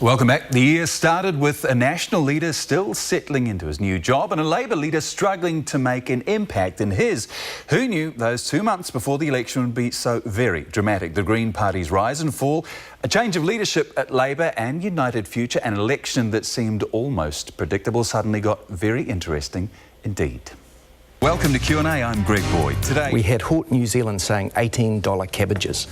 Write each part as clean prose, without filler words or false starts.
Welcome back. The year started with a National leader still settling into his new job and a Labor leader struggling to make an impact in his. Who knew those 2 months before the election would be so very dramatic? The Green Party's rise and fall, a change of leadership at Labor and United Future, an election that seemed almost predictable suddenly got very interesting indeed. Welcome to Q&A. I'm Greg Boyd. Today we had Hort New Zealand saying $18 cabbages.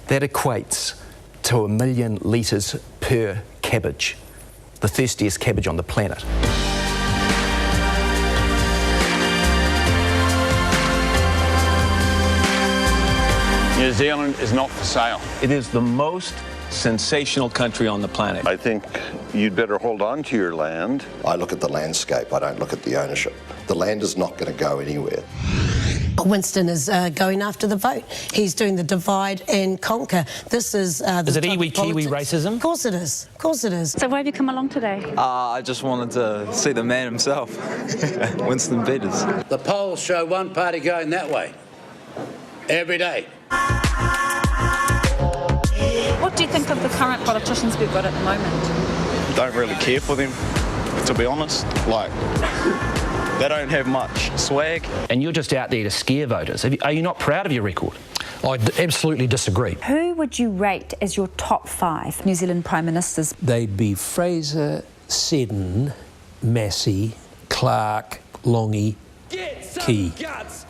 That equates to 1 million litres per cabbage, the thirstiest cabbage on the planet. New Zealand is not for sale. It is the most sensational country on the planet. I think you'd better hold on to your land. I look at the landscape, I don't look at the ownership. The land is not going to go anywhere. Winston is going after the vote. He's doing the divide and conquer. This is Is it iwi-kiwi racism? Of course it is. Of course it is. So why have you come along today? I just wanted to see the man himself, Winston Peters. The polls show one party going that way every day. What do you think of the current politicians we've got at the moment? Don't really care for them, to be honest. They don't have much swag. And you're just out there to scare voters. Are you not proud of your record? I absolutely disagree. Who would you rate as your top 5 New Zealand Prime Ministers? They'd be Fraser, Seddon, Massey, Clark, Longy, Key.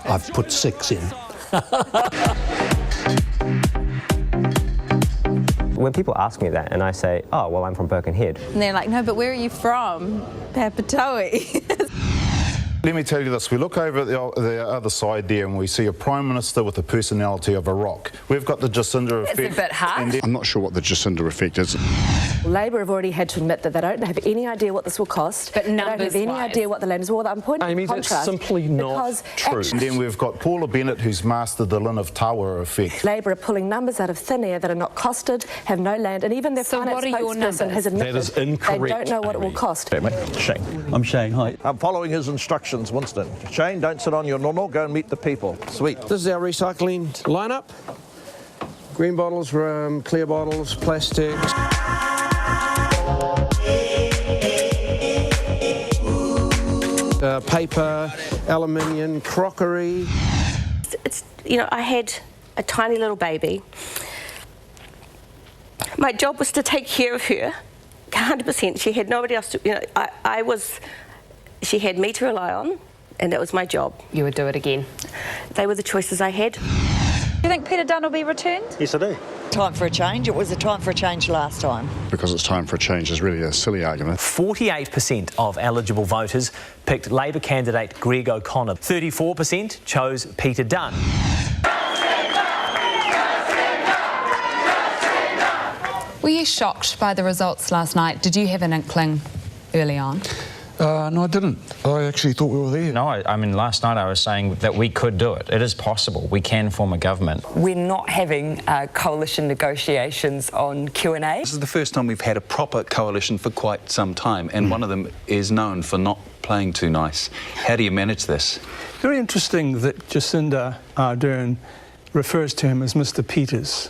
I've put 6 in. When people ask me that and I say, oh, well, I'm from Birkenhead. And they're like, no, but where are you from? Papatoe. Let me tell you this, we look over at the other side there and we see a Prime Minister with the personality of a rock. We've got the Jacinda effect. It's a bit harsh. I'm not sure what the Jacinda effect is. Labor have already had to admit that they don't have any idea what this will cost. But they don't have any idea what the land is worth. I'm pointing Amy, that's simply not true. And then we've got Paula Bennett, who's mastered the Lynn of Tawa effect. Labor are pulling numbers out of thin air that are not costed, have no land, and even their finance spokesperson has admitted that is incorrect, they don't know what it will cost. Shane. I'm Shane, hi. I'm following his instructions, Winston. Shane, don't sit on your nono, go and meet the people. Sweet. This is our recycling lineup. Green bottles, clear bottles, plastics. Paper, aluminium, crockery. I had a tiny little baby. My job was to take care of her, 100%. She had nobody else to, she had me to rely on, and that was my job. You would do it again? They were the choices I had. Do you think Peter Dunn will be returned? Yes, I do. Time for a change. It was a time for a change last time. Because it's time for a change is really a silly argument. 48% of eligible voters picked Labor candidate Greg O'Connor. 34% chose Peter Dunn. Were you shocked by the results last night? Did you have an inkling early on? No, I didn't. I actually thought we were there. No, I mean, last night I was saying that we could do it. It is possible. We can form a government. We're not having coalition negotiations on Q&A. This is the first time we've had a proper coalition for quite some time, and one of them is known for not playing too nice. How do you manage this? Very interesting that Jacinda Ardern refers to him as Mr. Peters.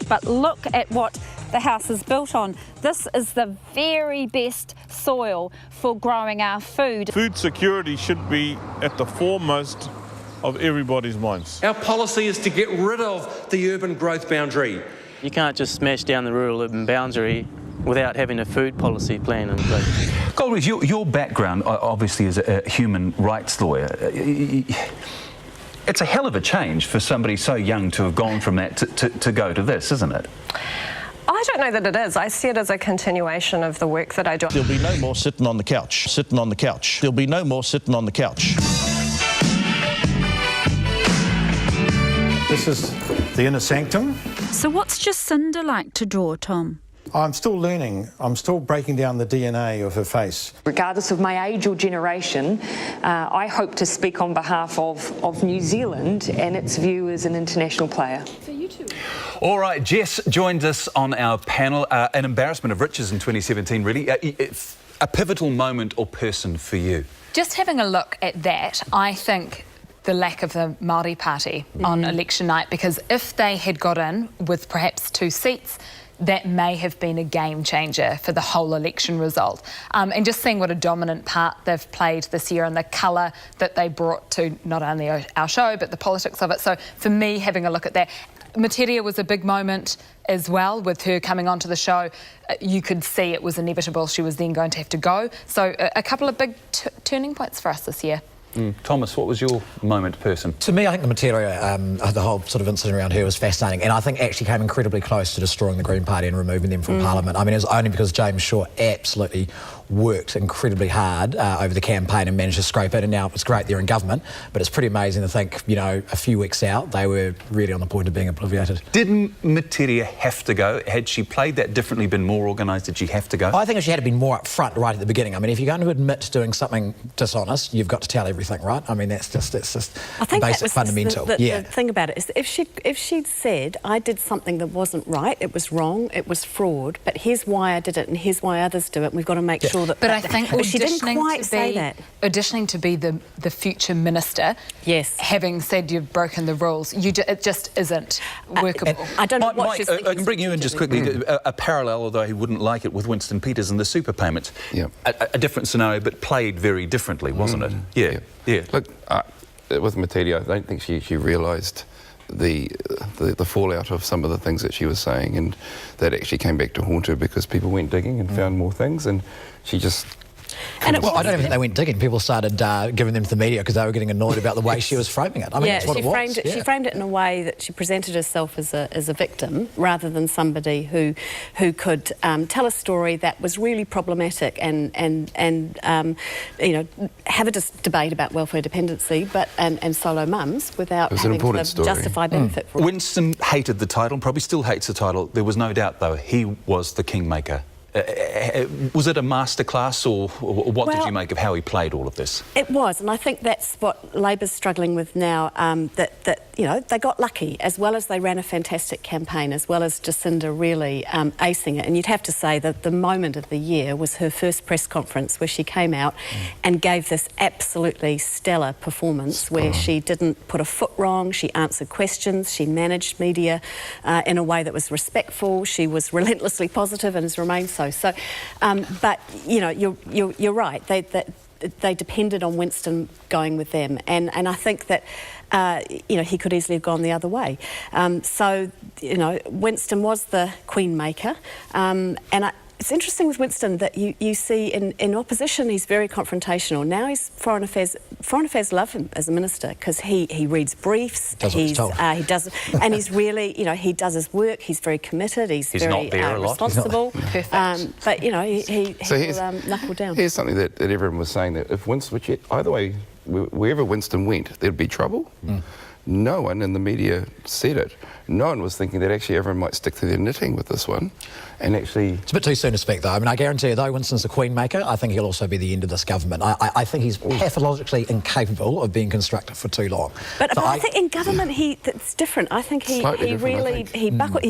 But look at what the house is built on. This is the very best soil for growing our food. Food security should be at the foremost of everybody's minds. Our policy is to get rid of the urban growth boundary. You can't just smash down the rural-urban boundary without having a food policy plan in place. Goldridge, your background obviously is a human rights lawyer. It's a hell of a change for somebody so young to have gone from that to go to this, isn't it? I don't know that it is. I see it as a continuation of the work that I do. There'll be no more sitting on the couch. Sitting on the couch. There'll be no more sitting on the couch. This is the inner sanctum. So what's Jacinda like to draw, Tom? I'm still learning. I'm still breaking down the DNA of her face. Regardless of my age or generation, I hope to speak on behalf of New Zealand and its view as an international player. For you too. All right, Jess joined us on our panel. An embarrassment of riches in 2017, really. A pivotal moment or person for you? Just having a look at that, I think the lack of the Māori Party on election night, because if they had got in with perhaps 2 seats, that may have been a game changer for the whole election result. And just seeing what a dominant part they've played this year and the colour that they brought to not only our show but the politics of it. So for me, having a look at that, Materia was a big moment as well with her coming onto the show. You could see it was inevitable she was then going to have to go. So a couple of big turning points for us this year. Thomas, what was your moment person? To me, I think the Materia, the whole sort of incident around her was fascinating, and I think actually came incredibly close to destroying the Green Party and removing them from Parliament. I mean, it was only because James Shaw absolutely worked incredibly hard over the campaign and managed to scrape it, and now it's great they're in government, but it's pretty amazing to think, you know, a few weeks out, they were really on the point of being obliviated. Didn't Materia have to go? Had she played that differently, been more organised, did she have to go? I think if she had been more upfront right at the beginning. I mean, if you're going to admit to doing something dishonest, you've got to tell everything, right? I mean, that's just I think a basic that was fundamental. The thing about it is that if she'd said, I did something that wasn't right, it was wrong, it was fraud, but here's why I did it and here's why others do it, and we've got to make sure that... But I think she didn't quite say that. Auditioning to be the future minister, yes, having said you've broken the rules, it just isn't workable. I don't know what Mike, she's I can bring you in just quickly. A parallel, although he wouldn't like it, with Winston Peters and the super payments. Yeah. A different scenario, but played very differently, wasn't it? Yeah. Look, with Materia, I don't think she realised the fallout of some of the things that she was saying, and that actually came back to haunt her because people went digging and found more things, and she just... I don't even think they went digging. People started giving them to the media because they were getting annoyed about the way she was framing it. I mean, that's what it was. She framed it in a way that she presented herself as a victim rather than somebody who could tell a story that was really problematic and you know, have a debate about welfare dependency and solo mums without having to justify benefit for it. Winston hated the title and probably still hates the title. There was no doubt, though, he was the kingmaker. Was it a masterclass, or what did you make of how he played all of this? It was, and I think that's what Labor's struggling with now, that you know, they got lucky, as well as they ran a fantastic campaign, as well as Jacinda really acing it. And you'd have to say that the moment of the year was her first press conference, where she came out and gave this absolutely stellar performance, where she didn't put a foot wrong, she answered questions, she managed media in a way that was respectful, she was relentlessly positive and has remained so. So, but you know, you're right. They depended on Winston going with them, and I think that you know, he could easily have gone the other way. So you know, Winston was the queen maker, it's interesting with Winston that you see in opposition he's very confrontational. Now he's foreign affairs love him as a minister because he reads briefs. He does, and he's really, you know, he does his work. He's very committed. He's very not there a lot. responsible. But you know, he will knuckle down. Here's something that everyone was saying, that if Winston, either way, wherever Winston went, there'd be trouble. No one in the media said it. No one was thinking that actually everyone might stick to their knitting with this one. And actually... It's a bit too soon to speak, though. I mean, I guarantee you, though Winston's the queen maker, I think he'll also be the end of this government. I think he's pathologically incapable of being constructive for too long. But I think in government, it's different. I think he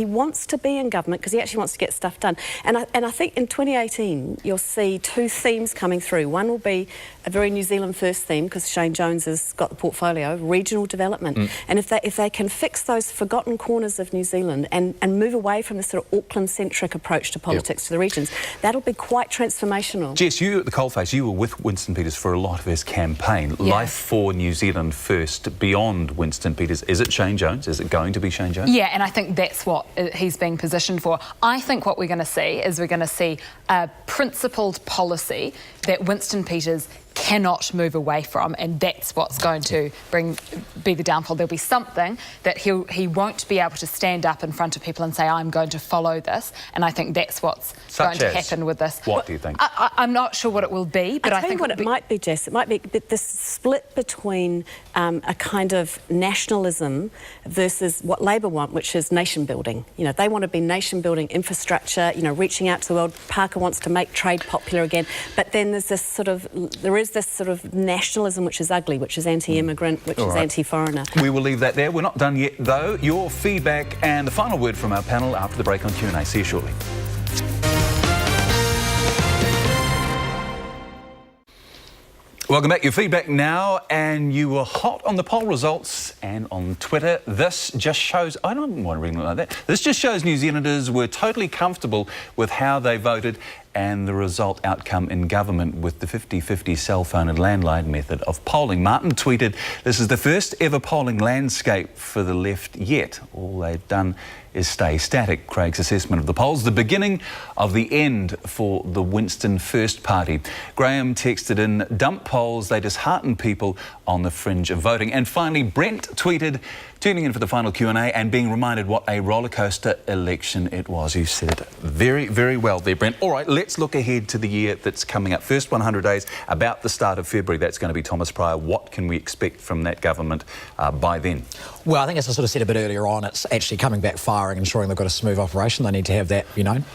wants to be in government because he actually wants to get stuff done. And I think in 2018, you'll see two themes coming through. One will be a very New Zealand first theme, because Shane Jones has got the portfolio, regional development. And if they can fix those forgotten corners of New Zealand and move away from this sort of Auckland-centric approach to politics to the regions, that'll be quite transformational. Jess, you at the coalface, you were with Winston Peters for a lot of his campaign. Life for New Zealand first, beyond Winston Peters. Is it Shane Jones? Is it going to be Shane Jones? Yeah, and I think that's what he's being positioned for. I think what we're going to see is we're going to see a principled policy that Winston Peters cannot move away from, and that's what's going to be the downfall. There'll be something that he won't be able to stand up in front of people and say, I'm going to follow this, and I think that's what's going to happen with this. What do you think? I'm not sure what it will be, but I think what it might be, Jess, it might be this split between a kind of nationalism versus what Labor want, which is nation building. You know, they want to be nation building, infrastructure, you know, reaching out to the world. Parker wants to make trade popular again, but then there's this sort of nationalism which is ugly, which is anti-immigrant, which is anti-foreigner. We will leave that there. We're not done yet, though. Your feedback and the final word from our panel after the break on Q&A. See you shortly. Welcome back. Your feedback now, and you were hot on the poll results and on Twitter. This just shows, I don't want to read it like that, this just shows New Zealanders were totally comfortable with how they voted and the result outcome in government with the 50-50 cell phone and landline method of polling. Martin tweeted, "This is the first ever polling landscape for the left yet. All they've done is stay static." Craig's assessment of the polls, the beginning of the end for the Winston First Party. Graham texted in, "Dump polls, they dishearten people on the fringe of voting." And finally, Brent tweeted, tuning in for the final Q&A and being reminded what a rollercoaster election it was. You said it very, very well there, Brent. All right, let's look ahead to the year that's coming up. First 100 days, about the start of February, that's going to be Thomas Pryor. What can we expect from that government by then? Well, I think as I sort of said a bit earlier on, it's actually coming back firing, ensuring they've got a smooth operation. They need to have that,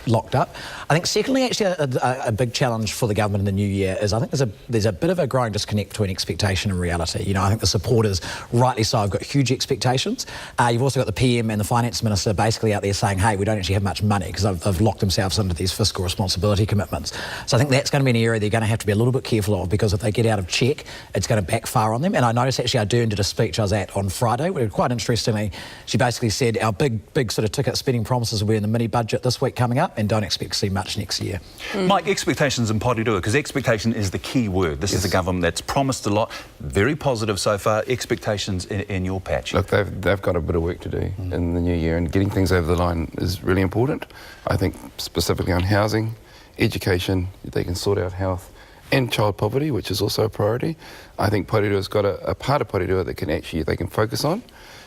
locked up. I think secondly, actually a big challenge for the government in the new year is I think there's a bit of a growing disconnect between expectation and reality. I think the supporters, rightly so, have got huge expectations. You've also got the PM and the Finance Minister basically out there saying, hey, we don't actually have much money because they've locked themselves into these fiscal responsibility commitments. So I think that's going to be an area they're going to have to be a little bit careful of, because if they get out of check, it's going to backfire on them. And I noticed actually Ardern did a speech I was at on Friday, where quite interestingly, she basically said our big sort of ticket spending promises will be in the mini budget this week coming up, and don't expect to see much next year. Mike, expectations in Porirua, because expectation is the key word. This is a government that's promised a lot, very positive so far. Expectations in your patch? Look, they've got a bit of work to do in the new year, and getting things over the line is really important. I think specifically on housing, education, they can sort out health and child poverty, which is also a priority. I think Porirua's got a part of Porirua that they can focus on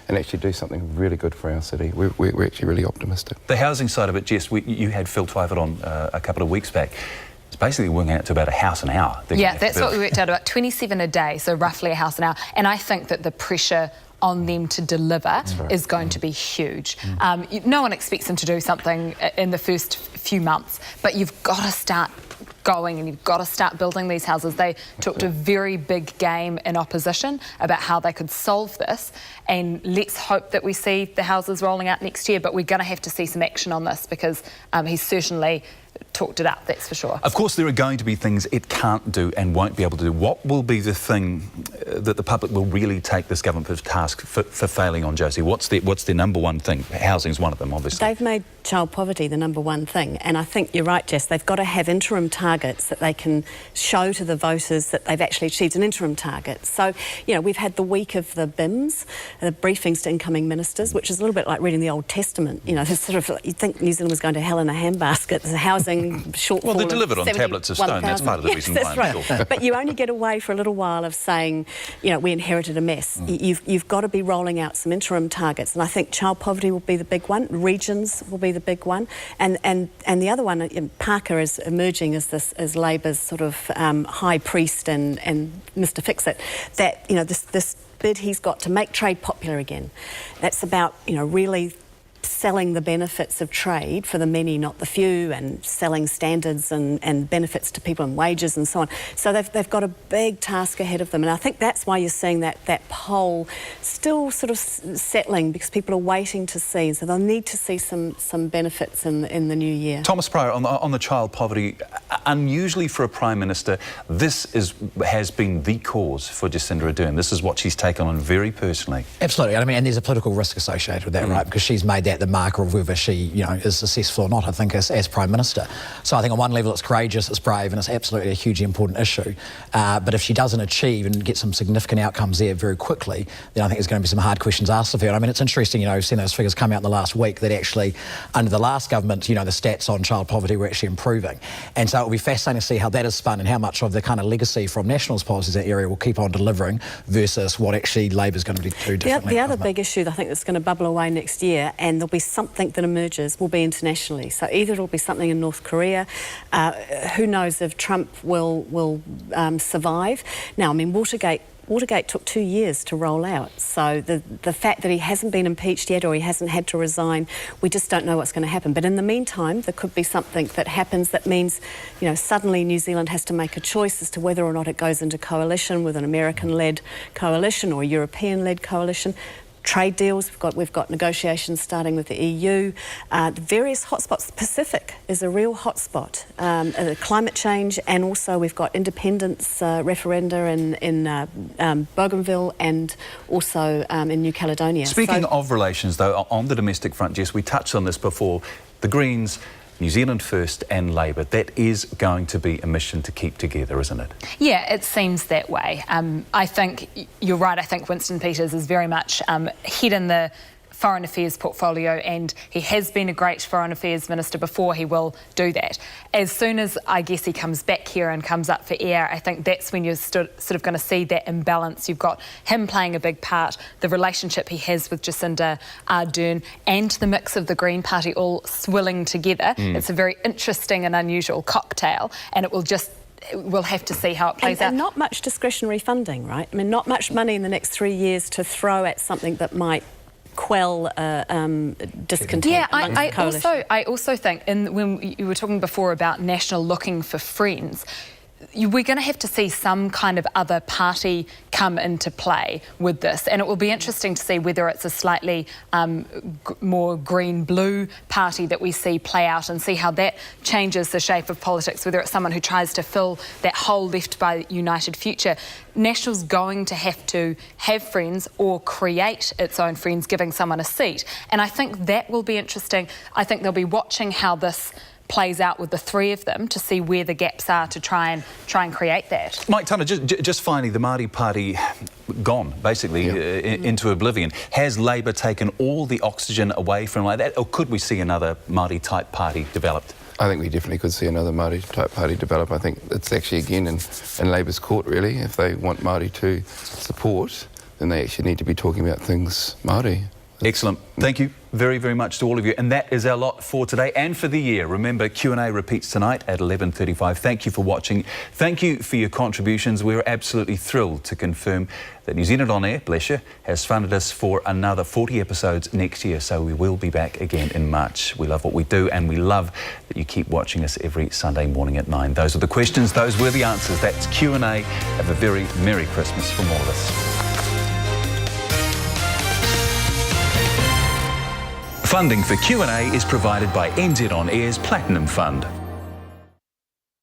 and actually do something really good for our city. We're actually really optimistic. The housing side of it, Jess, you had Phil Twyford on a couple of weeks back. It's basically working out to about a house an hour. Yeah, that's what we worked out, about 27 a day, so roughly a house an hour. And I think that the pressure on them to deliver is going to be huge. No one expects them to do something in the first few months, but you've got to start going and you've got to start building these houses. They took a very big game in opposition about how they could solve this, and let's hope that we see the houses rolling out next year, but we're going to have to see some action on this, because he's certainly talked it up, that's for sure. Of course, there are going to be things it can't do and won't be able to do. What will be the thing that the public will really take this government to task for failing on, Josie? What's their number one thing? Housing's one of them, obviously. They've made child poverty the number one thing, and I think you're right, Jess. They've got to have interim targets that they can show to the voters that they've actually achieved an interim target. So, we've had the week of the BIMs, the briefings to incoming ministers, which is a little bit like reading the Old Testament. There's sort of, you'd think New Zealand was going to hell in a handbasket. There's a housing shortfall. Well, they're delivered on tablets of stone. That's part of the reason why. That's right. Sure. But you only get away for a little while of saying, we inherited a mess. You've got to be rolling out some interim targets, and I think child poverty will be the big one. Regions will be the big one, and the other one, Parker is emerging as Labor's sort of high priest and Mr. Fix-It. That this bid he's got to make trade popular again. That's about really selling the benefits of trade for the many, not the few, and selling standards and benefits to people and wages and so on. So they've got a big task ahead of them, and I think that's why you're seeing that poll still sort of settling, because people are waiting to see, so they'll need to see some benefits in the new year. Thomas Pryor, on the child poverty, unusually for a Prime Minister, this has been the cause for Jacinda Ardern. This is what she's taken on very personally. Absolutely. And there's a political risk associated with that, right? Because she's made that the marker of whether she, is successful or not, I think, as Prime Minister. So I think on one level it's courageous, it's brave, and it's absolutely a hugely important issue. But if she doesn't achieve and get some significant outcomes there very quickly, then I think there's going to be some hard questions asked of her. And it's interesting, we've seen those figures come out in the last week that actually, under the last government, the stats on child poverty were actually improving. And so it'll be fascinating to see how that is spun and how much of the kind of legacy from Nationals policies in that area will keep on delivering versus what actually Labor's going to do differently. The other big issue that I think that's going to bubble away next year, and there'll be something that emerges, will be internationally. So either it'll be something in North Korea, who knows if Trump will survive. Now, Watergate took 2 years to roll out, so the fact that he hasn't been impeached yet or he hasn't had to resign, we just don't know what's going to happen. But in the meantime, there could be something that happens that means, suddenly New Zealand has to make a choice as to whether or not it goes into coalition with an American-led coalition or a European-led coalition. trade deals. We've got negotiations starting with the EU. The various hotspots. Pacific is a real hotspot. Climate change, and also we've got independence referenda in Bougainville and also in New Caledonia. Speaking of relations, though, on the domestic front, Jess, we touched on this before. The Greens, New Zealand First and Labour, that is going to be a mission to keep together, isn't it? Yeah, it seems that way. I think you're right. I think Winston Peters is very much head in the Foreign Affairs portfolio, and he has been a great Foreign Affairs Minister before. He will do that. As soon as, I guess, he comes back here and comes up for air, I think that's when you're sort of going to see that imbalance. You've got him playing a big part, the relationship he has with Jacinda Ardern, and the mix of the Green Party all swilling together. It's a very interesting and unusual cocktail, and we'll have to see how it plays out. And not much discretionary funding, right? I mean, not much money in the next 3 years to throw at something that might quell discontent. Yeah, amongst the coalition. I also think, when you were talking before about National looking for friends, we're going to have to see some kind of other party come into play with this, and it will be interesting to see whether it's a slightly more green-blue party that we see play out, and see how that changes the shape of politics, whether it's someone who tries to fill that hole left by United Future. National's going to have friends or create its own friends, giving someone a seat, and I think that will be interesting. I think they'll be watching how this plays out with the three of them to see where the gaps are to try and create that. Mike Tunner, just finally, the Māori Party gone, basically, into oblivion. Has Labour taken all the oxygen away from like that, or could we see another Māori-type party developed? I think we definitely could see another Māori-type party develop. I think it's actually, again, in Labour's court, really. If they want Māori to support, then they actually need to be talking about things Māori. Excellent. Thank you very, very much to all of you. And that is our lot for today and for the year. Remember, Q&A repeats tonight at 11:35. Thank you for watching. Thank you for your contributions. We're absolutely thrilled to confirm that New Zealand On Air, bless you, has funded us for another 40 episodes next year. So we will be back again in March. We love what we do, and we love that you keep watching us every Sunday morning at 9. Those are the questions. Those were the answers. That's Q&A. Have a very Merry Christmas from all of us. Funding for Q&A is provided by NZ On Air's Platinum Fund.